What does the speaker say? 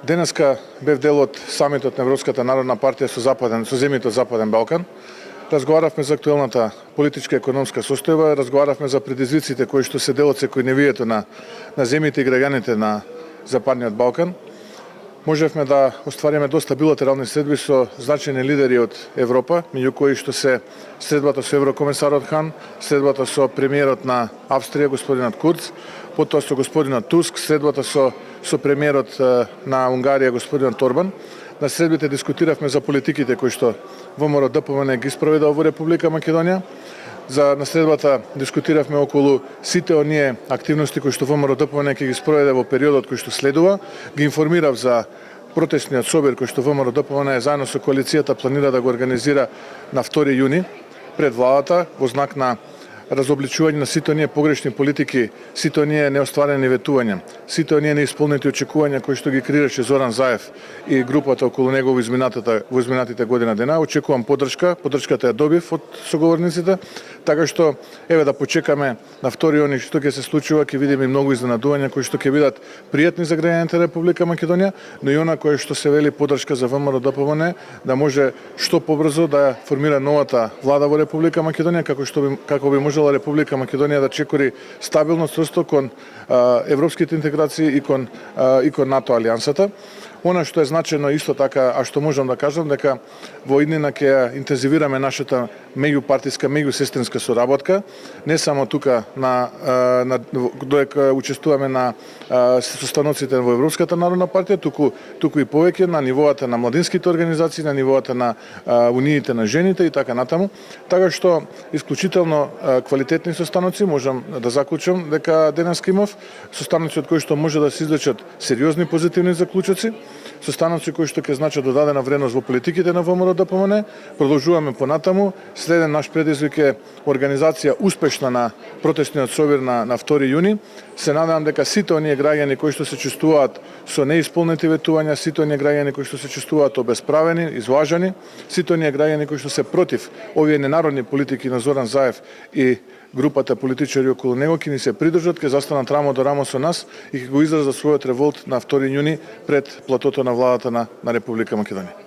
Денеска бев дел од самитот на Европската народна партија со земјите од Западен Балкан. Разговаравме за актуелната политичка и економска состојба, разговаравме за предизвиците кои што се дел од секојдневието на земјите и граѓаните на Западниот Балкан. Можевме да оствариме доста билатерални средби со значајни лидери од Европа, меѓу кои што се средбата со еврокомесарот Хан, средбата со премиерот на Австрија господинот Курц, потоа со господинот Туск, средбата со премиерот на Унгарија господинот Орбан. На средбите дискутиравме за политиките кои што ВМРО-ДПМН ги спроведа во Република Македонија. На средбата дискутиравме околу сите оние активности кои што ВМРО-ДПМН ќе ги спроведе во периодот кој што следува. Ги информирав за протестниот собир кој што ВМРО-ДПМН заедно со коалицијата планира да го организира на 2 јуни пред владата во знак на разобличување на сите оние погрешни политики, сите оние неостварени ветувања, сите оние неисполнети очекувања кои што ги креираше Зоран Заев и групата околу него во изминатите година дена. Очекувам поддршката ја добив од соговорниците, така што еве да почекаме на 2 јуни што ќе се случува, ќе видиме и многу изненадувања кои што ќе бидат пријатни за граѓаните на Република Македонија, но и она кое што се вели поддршка за ВМРО-ДПМН да може што побрзо да формира новата влада во Република Македонија како би можела Република Македонија да чекори стабилно срсто кон европските интеграции и кон НАТО алијансата. Она што е значено исто така, а што можам да кажам, дека во иднина ќе интензивираме нашата меѓупартиска, меѓусестринска соработка, не само тука додека учествуваме на состаноците во Европската народна партија, туку и повеќе на нивоата на младинските организации, на нивоата на униите на жените и така натаму. Така што исклучително квалитетни состаноци, можам да заклучам дека денеска имав состаноци од кои што може да се извлечат сериозни позитивни заклучоци, состаноци кои што ќе значат додадена вредност во политиките на ВМРО-ДПМН. Продолжуваме понатаму. Следен наш предизвик е организација успешна на протестниот собир на 2 јуни. Се надевам дека сите оние граѓани кои што се чувствуваат со неисполнети ветувања, сите оние граѓани кои што се чувствуваат обесправени, излажани, сите оние граѓани кои што се против овие ненародни политики на Зоран Заев и групата политичари околу него ќе ни се придржат, ќе застанат рамо до рамо со нас и ќе го изразат својот револт на 2 јуни пред платото на владата на Република Македонија.